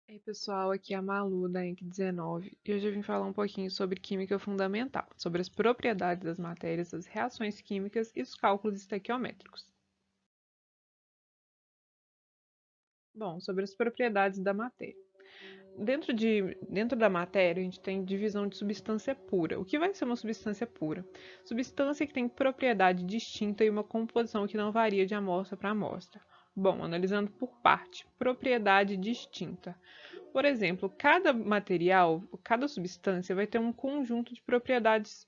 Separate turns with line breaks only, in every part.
Ei, pessoal, aqui é a Malu da ENC19 e hoje eu vim falar um pouquinho sobre química fundamental, sobre as propriedades das matérias, as reações químicas e os cálculos estequiométricos. Bom, sobre as propriedades da matéria. Dentro da matéria, a gente tem divisão de substância pura. O que vai ser uma substância pura? Substância que tem propriedade distinta e uma composição que não varia de amostra para amostra. Bom, analisando por parte, propriedade distinta. Por exemplo, cada material, cada substância vai ter um conjunto de propriedades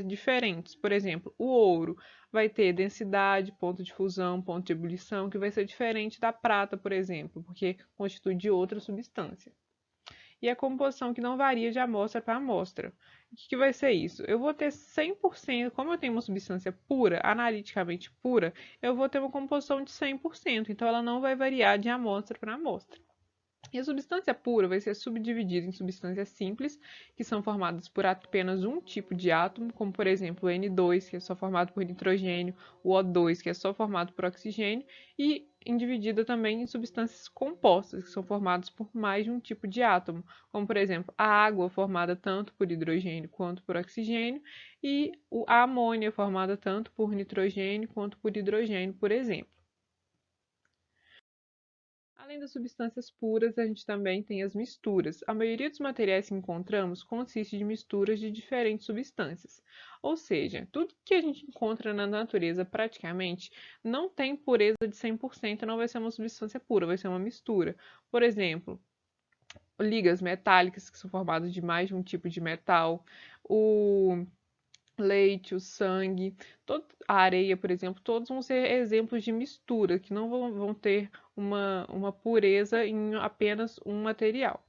diferentes. Por exemplo, o ouro vai ter densidade, ponto de fusão, ponto de ebulição, que vai ser diferente da prata, por exemplo, porque constitui de outra substância. E a composição que não varia de amostra para amostra. O que vai ser isso? Eu vou ter 100%, como eu tenho uma substância pura, analiticamente pura, eu vou ter uma composição de 100%, então ela não vai variar de amostra para amostra. E a substância pura vai ser subdividida em substâncias simples, que são formadas por apenas um tipo de átomo, como por exemplo o N2, que é só formado por nitrogênio, o O2, que é só formado por oxigênio, e dividida também em substâncias compostas, que são formadas por mais de um tipo de átomo, como por exemplo a água, formada tanto por hidrogênio quanto por oxigênio, e a amônia, formada tanto por nitrogênio quanto por hidrogênio, por exemplo. Além das substâncias puras, a gente também tem as misturas. A maioria dos materiais que encontramos consiste de misturas de diferentes substâncias. Ou seja, tudo que a gente encontra na natureza praticamente não tem pureza de 100%, não vai ser uma substância pura, vai ser uma mistura. Por exemplo, ligas metálicas, que são formadas de mais de um tipo de metal, o leite, o sangue, a areia, por exemplo, todos vão ser exemplos de mistura, que não vão ter uma pureza em apenas um material.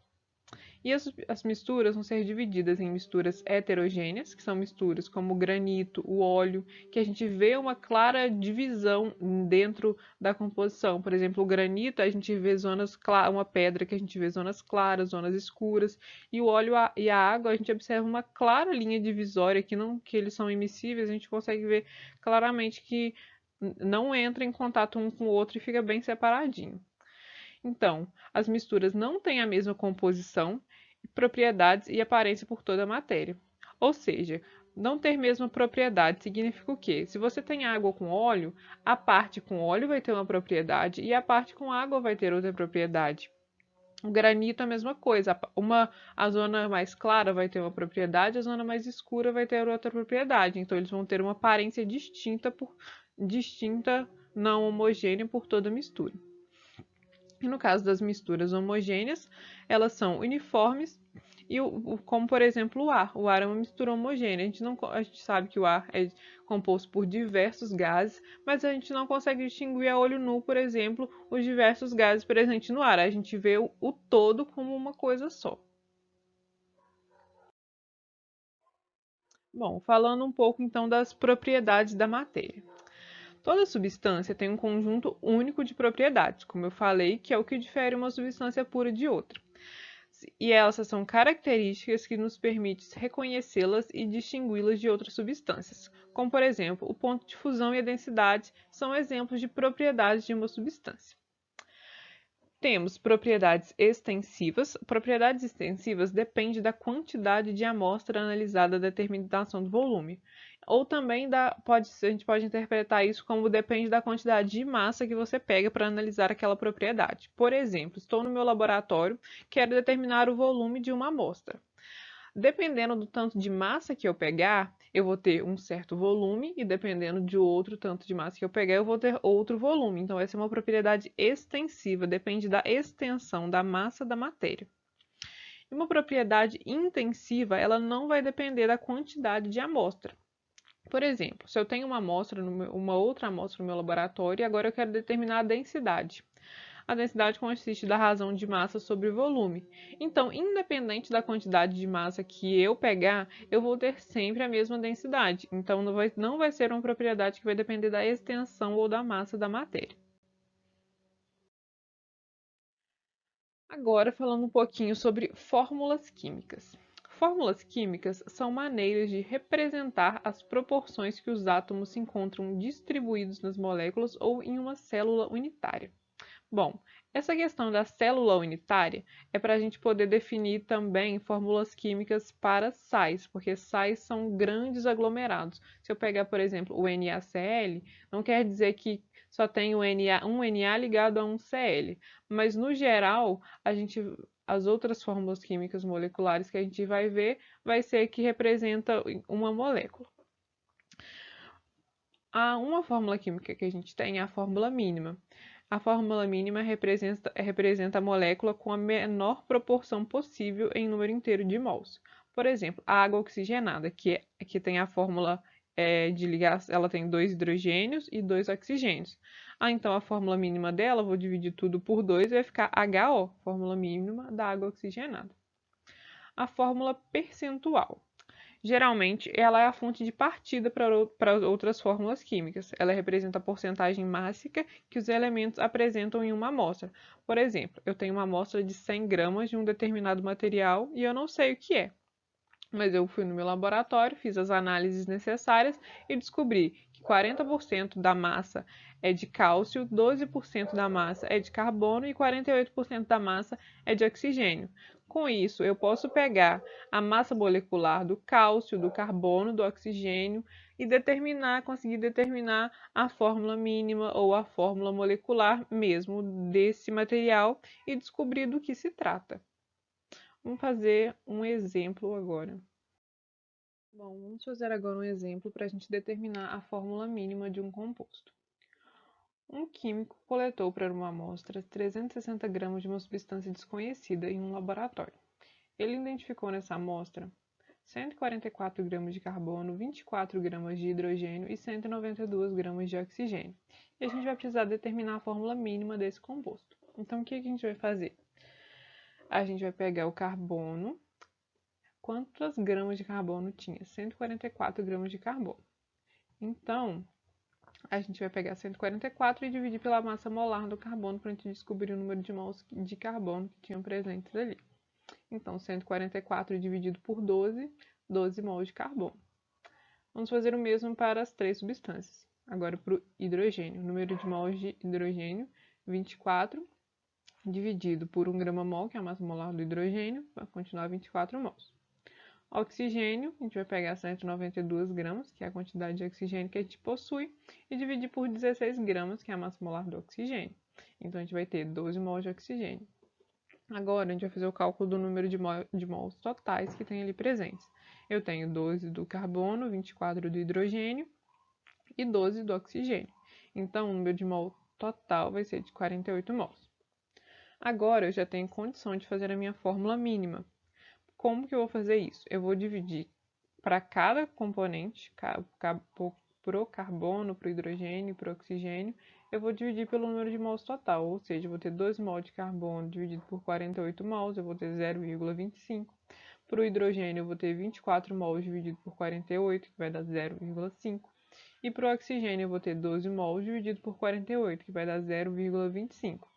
E as misturas vão ser divididas em misturas heterogêneas, que são misturas como o granito, o óleo, que a gente vê uma clara divisão dentro da composição. Por exemplo, o granito, a gente vê zonas uma pedra que a gente vê zonas claras, zonas escuras, e o óleo e a água, a gente observa uma clara linha divisória que eles são immiscíveis, a gente consegue ver claramente que não entra em contato um com o outro e fica bem separadinho. Então, as misturas não têm a mesma composição, propriedades e aparência por toda a matéria. Ou seja, não ter mesma propriedade significa o quê? Se você tem água com óleo, a parte com óleo vai ter uma propriedade e a parte com água vai ter outra propriedade. O granito é a mesma coisa. A zona mais clara vai ter uma propriedade, a zona mais escura vai ter outra propriedade. Então, eles vão ter uma aparência distinta, não homogênea por toda a mistura. E no caso das misturas homogêneas, elas são uniformes, como por exemplo o ar. O ar é uma mistura homogênea. A gente sabe que o ar é composto por diversos gases, mas a gente não consegue distinguir a olho nu, por exemplo, os diversos gases presentes no ar. A gente vê o todo como uma coisa só. Bom, falando um pouco então das propriedades da matéria. Toda substância tem um conjunto único de propriedades, como eu falei, que é o que difere uma substância pura de outra. E essas são características que nos permitem reconhecê-las e distingui-las de outras substâncias, como por exemplo, o ponto de fusão e a densidade são exemplos de propriedades de uma substância. Temos propriedades extensivas. Propriedades extensivas dependem da quantidade de amostra analisada da determinação do volume. Ou também a gente pode interpretar isso como depende da quantidade de massa que você pega para analisar aquela propriedade. Por exemplo, estou no meu laboratório, quero determinar o volume de uma amostra. Dependendo do tanto de massa que eu pegar, eu vou ter um certo volume, e dependendo de outro tanto de massa que eu pegar, eu vou ter outro volume. Então, essa é uma propriedade extensiva, depende da extensão da massa da matéria. E uma propriedade intensiva, ela não vai depender da quantidade de amostra. Por exemplo, se eu tenho uma outra amostra no meu laboratório e agora eu quero determinar a densidade. A densidade consiste da razão de massa sobre volume. Então, independente da quantidade de massa que eu pegar, eu vou ter sempre a mesma densidade. Então, não vai ser uma propriedade que vai depender da extensão ou da massa da matéria. Agora, falando um pouquinho sobre fórmulas químicas. Fórmulas químicas são maneiras de representar as proporções que os átomos se encontram distribuídos nas moléculas ou em uma célula unitária. Bom, essa questão da célula unitária é para a gente poder definir também fórmulas químicas para sais, porque sais são grandes aglomerados. Se eu pegar, por exemplo, o NaCl, não quer dizer que só tem um Na ligado a um Cl, mas no geral, as outras fórmulas químicas moleculares que a gente vai ver vai ser que representa uma molécula. Uma fórmula química que a gente tem é a fórmula mínima. A fórmula mínima representa a molécula com a menor proporção possível em número inteiro de mols. Por exemplo, a água oxigenada, que tem a fórmula de ligação, ela tem 2 hidrogênios e 2 oxigênios. Então a fórmula mínima dela, vou dividir tudo por 2 e vai ficar HO, fórmula mínima da água oxigenada. A fórmula percentual. Geralmente, ela é a fonte de partida para outras fórmulas químicas. Ela representa a porcentagem mássica que os elementos apresentam em uma amostra. Por exemplo, eu tenho uma amostra de 100 gramas de um determinado material e eu não sei o que é. Mas eu fui no meu laboratório, fiz as análises necessárias e descobri que 40% da massa é de cálcio, 12% da massa é de carbono e 48% da massa é de oxigênio. Com isso, eu posso pegar a massa molecular do cálcio, do carbono, do oxigênio e conseguir determinar a fórmula mínima ou a fórmula molecular mesmo desse material e descobrir do que se trata. Vamos fazer um exemplo agora. Bom, vamos fazer agora um exemplo para a gente determinar a fórmula mínima de um composto. Um químico coletou para uma amostra 360 gramas de uma substância desconhecida em um laboratório. Ele identificou nessa amostra 144 gramas de carbono, 24 gramas de hidrogênio e 192 gramas de oxigênio. E a gente vai precisar determinar a fórmula mínima desse composto. Então, o que a gente vai fazer? A gente vai pegar o carbono. Quantas gramas de carbono tinha? 144 gramas de carbono. Então, a gente vai pegar 144 e dividir pela massa molar do carbono para a gente descobrir o número de mols de carbono que tinham presentes ali. Então, 144 dividido por 12, 12 mols de carbono. Vamos fazer o mesmo para as três substâncias. Agora, para o hidrogênio. O número de mols de hidrogênio, 24, dividido por 1 grama-mol, que é a massa molar do hidrogênio, vai continuar 24 mols. Oxigênio, a gente vai pegar 192 gramas, que é a quantidade de oxigênio que a gente possui, e dividir por 16 gramas, que é a massa molar do oxigênio. Então, a gente vai ter 12 mols de oxigênio. Agora, a gente vai fazer o cálculo do número de mols totais que tem ali presentes. Eu tenho 12 do carbono, 24 do hidrogênio e 12 do oxigênio. Então, o número de mol total vai ser de 48 mols. Agora, eu já tenho condição de fazer a minha fórmula mínima. Como que eu vou fazer isso? Eu vou dividir para cada componente, para o carbono, para o hidrogênio, para o oxigênio, eu vou dividir pelo número de mols total, ou seja, eu vou ter 2 mols de carbono dividido por 48 mols, eu vou ter 0,25. Para o hidrogênio, eu vou ter 24 mols dividido por 48, que vai dar 0,5. E para o oxigênio, eu vou ter 12 mols dividido por 48, que vai dar 0,25.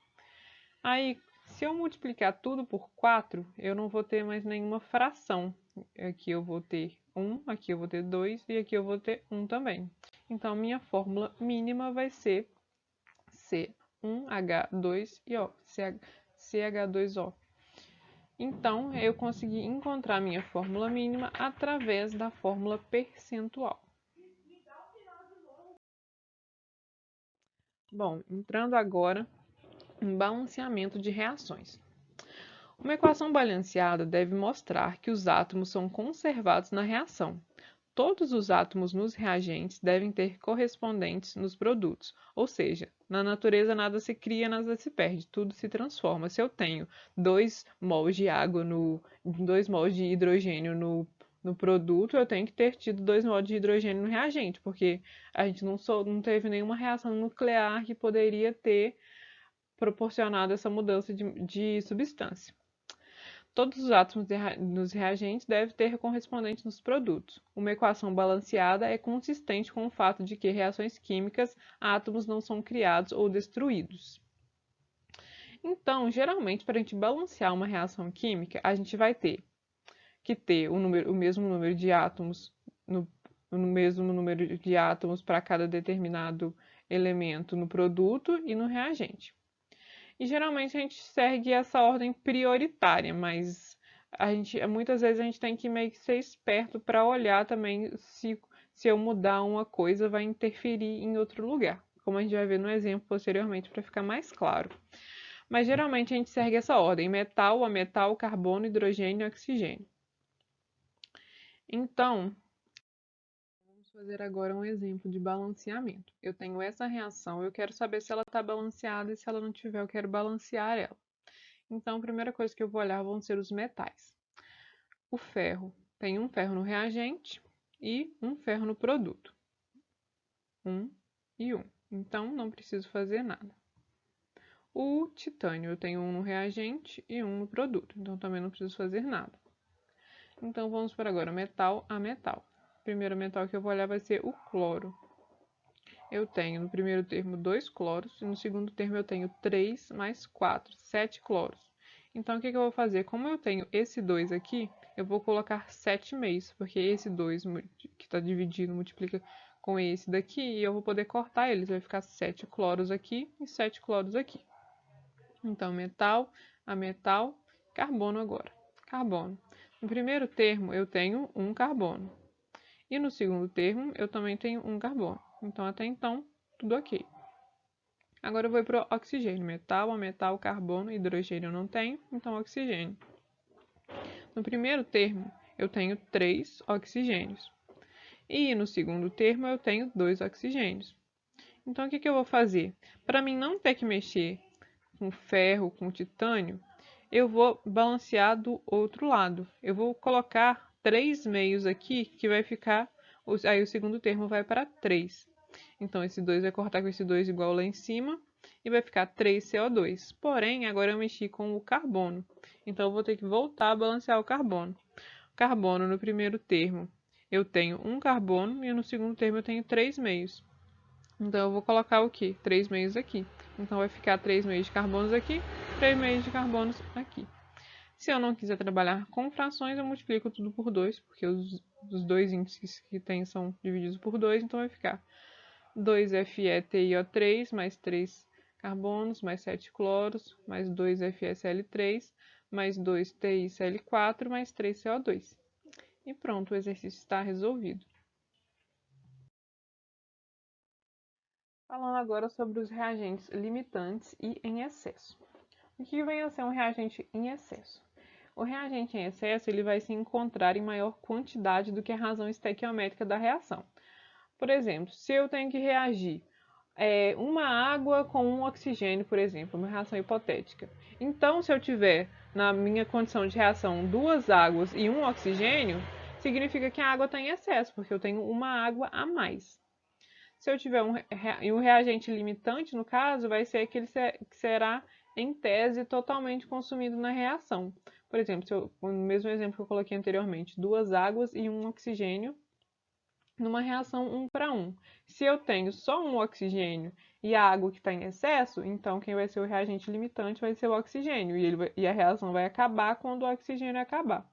Aí, se eu multiplicar tudo por 4, eu não vou ter mais nenhuma fração. Aqui eu vou ter 1, aqui eu vou ter 2 e aqui eu vou ter 1 também. Então, minha fórmula mínima vai ser C1H2O, CH2O. Então, eu consegui encontrar minha fórmula mínima através da fórmula percentual. Bom, entrando agora em balanceamento de reações. Uma equação balanceada deve mostrar que os átomos são conservados na reação. Todos os átomos nos reagentes devem ter correspondentes nos produtos, ou seja, na natureza nada se cria, nada se perde, tudo se transforma. Se eu tenho 2 mols de água 2 mols de hidrogênio no produto, eu tenho que ter tido 2 mols de hidrogênio no reagente, porque a gente não teve nenhuma reação nuclear que poderia ter proporcionado essa mudança de substância. Todos os átomos nos reagentes devem ter correspondentes nos produtos. Uma equação balanceada é consistente com o fato de que em reações químicas, átomos não são criados ou destruídos. Então, geralmente, para a gente balancear uma reação química, a gente vai ter que ter o mesmo número de átomos no mesmo número de átomos para cada determinado elemento no produto e no reagente. E geralmente a gente segue essa ordem prioritária, mas muitas vezes a gente tem que meio que ser esperto para olhar também se eu mudar uma coisa vai interferir em outro lugar, como a gente vai ver no exemplo posteriormente para ficar mais claro. Mas geralmente a gente segue essa ordem: metal, ametal, carbono, hidrogênio e oxigênio. Então, vamos fazer agora um exemplo de balanceamento. Eu tenho essa reação, eu quero saber se ela está balanceada e se ela não tiver, eu quero balancear ela. Então, a primeira coisa que eu vou olhar vão ser os metais. O ferro, tem um ferro no reagente e um ferro no produto. 1 e 1. Então, não preciso fazer nada. O titânio, eu tenho um no reagente e um no produto. Então, também não preciso fazer nada. Então, vamos para agora metal a metal. O primeiro metal que eu vou olhar vai ser o cloro. Eu tenho no primeiro termo 2 cloros e no segundo termo eu tenho 3 mais 4, 7 cloros. Então, o que eu vou fazer? Como eu tenho esse 2 aqui, eu vou colocar 7 meios, porque esse 2 que está dividido multiplica com esse daqui e eu vou poder cortar eles. Vai ficar 7 cloros aqui e 7 cloros aqui. Então, metal a metal, carbono agora. Carbono. No primeiro termo eu tenho um carbono. E no segundo termo eu também tenho um carbono. Então, até então, tudo ok. Agora eu vou para o oxigênio. Metal a metal, carbono, hidrogênio eu não tenho, então oxigênio. No primeiro termo, eu tenho 3 oxigênios. E no segundo termo, eu tenho 2 oxigênios. Então, o que eu vou fazer? Para mim não ter que mexer com ferro, com titânio, eu vou balancear do outro lado. Eu vou colocar 3 meios aqui, que vai ficar... Aí o segundo termo vai para 3. Então, esse 2 vai cortar com esse 2 igual lá em cima e vai ficar 3CO2. Porém, agora eu mexi com o carbono. Então, eu vou ter que voltar a balancear o carbono. Carbono no primeiro termo eu tenho um carbono e no segundo termo eu tenho 3 meios. Então, eu vou colocar o quê? 3 meios aqui. Então, vai ficar 3 meios de carbonos aqui, 3 meios de carbonos aqui. Se eu não quiser trabalhar com frações, eu multiplico tudo por 2, porque os dois índices que tem são divididos por 2, então vai ficar 2FeTiO3 mais 3 carbonos, mais 7 cloros, mais 2FeSl3, mais 2TiCl4, mais 3CO2. E pronto, o exercício está resolvido. Falando agora sobre os reagentes limitantes e em excesso. O que vem a ser um reagente em excesso? O reagente em excesso ele vai se encontrar em maior quantidade do que a razão estequiométrica da reação. Por exemplo, se eu tenho que reagir uma água com um oxigênio, por exemplo, uma reação hipotética. Então, se eu tiver na minha condição de reação 2 águas e um oxigênio, significa que a água está em excesso, porque eu tenho uma água a mais. Se eu tiver um reagente limitante, no caso, vai ser aquele que será, em tese, totalmente consumido na reação. Por exemplo, no mesmo exemplo que eu coloquei anteriormente, 2 águas e um oxigênio, numa reação 1 para 1. Se eu tenho só um oxigênio e a água que está em excesso, então quem vai ser o reagente limitante vai ser o oxigênio, e a reação vai acabar quando o oxigênio acabar.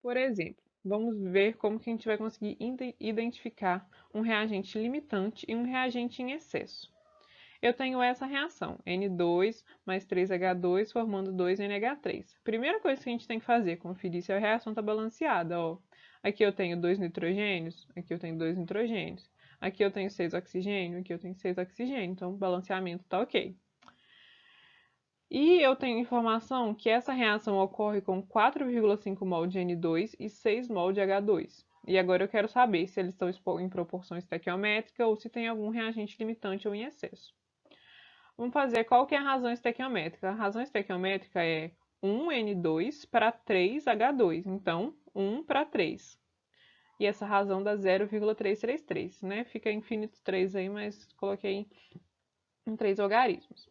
Por exemplo, vamos ver como que a gente vai conseguir identificar um reagente limitante e um reagente em excesso. Eu tenho essa reação, N2 mais 3H2 formando 2NH3. Primeira coisa que a gente tem que fazer, conferir se a reação está balanceada. Ó. Aqui eu tenho 2 nitrogênios, aqui eu tenho 2 nitrogênios. Aqui eu tenho 6 oxigênios, aqui eu tenho 6 oxigênios. Então, o balanceamento está ok. E eu tenho informação que essa reação ocorre com 4,5 mol de N2 e 6 mol de H2. E agora eu quero saber se eles estão em proporção estequiométrica ou se tem algum reagente limitante ou em excesso. Vamos fazer qual que é a razão estequiométrica. A razão estequiométrica é 1N2 para 3H2. Então, 1 para 3. E essa razão dá 0,333, né? Fica infinito 3 aí, mas coloquei em 3 algarismos.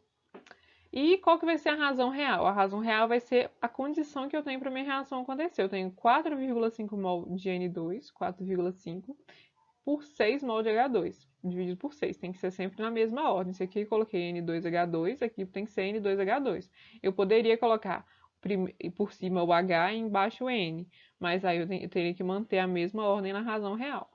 E qual que vai ser a razão real? A razão real vai ser a condição que eu tenho para minha reação acontecer. Eu tenho 4,5 mol de N2, 4,5, por 6 mol de H2, dividido por 6. Tem que ser sempre na mesma ordem. Se aqui eu coloquei N2H2, aqui tem que ser N2H2. Eu poderia colocar por cima o H e embaixo o N. Mas aí eu teria que manter a mesma ordem na razão real.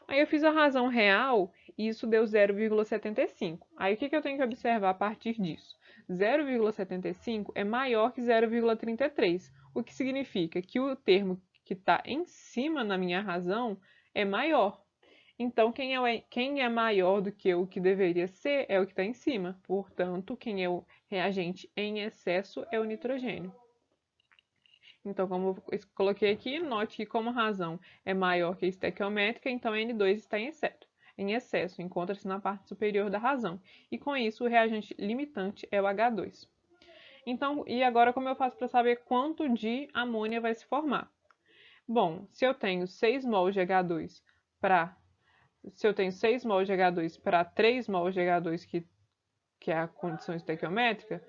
Aí eu fiz a razão real e isso deu 0,75. Aí o que eu tenho que observar a partir disso? 0,75 é maior que 0,33, o que significa que o termo que está em cima na minha razão é maior. Então, quem é maior do que o que deveria ser é o que está em cima. Portanto, quem é o reagente em excesso é o nitrogênio. Então, como eu coloquei aqui, note que como a razão é maior que a estequiométrica, então N2 está em excesso, encontra-se na parte superior da razão. E com isso, o reagente limitante é o H2. Então, e agora como eu faço para saber quanto de amônia vai se formar? Bom, se eu tenho 6 mols de H2 para 3 mols de H2, que é a condição estequiométrica,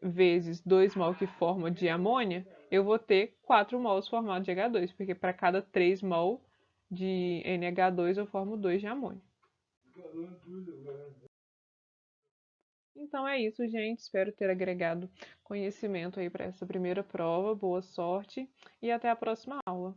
vezes 2 mol que forma de amônia, eu vou ter 4 mols formados de H2, porque para cada 3 mol de NH2 eu formo 2 de amônia. Então é isso, gente. Espero ter agregado conhecimento aí para essa primeira prova. Boa sorte e até a próxima aula.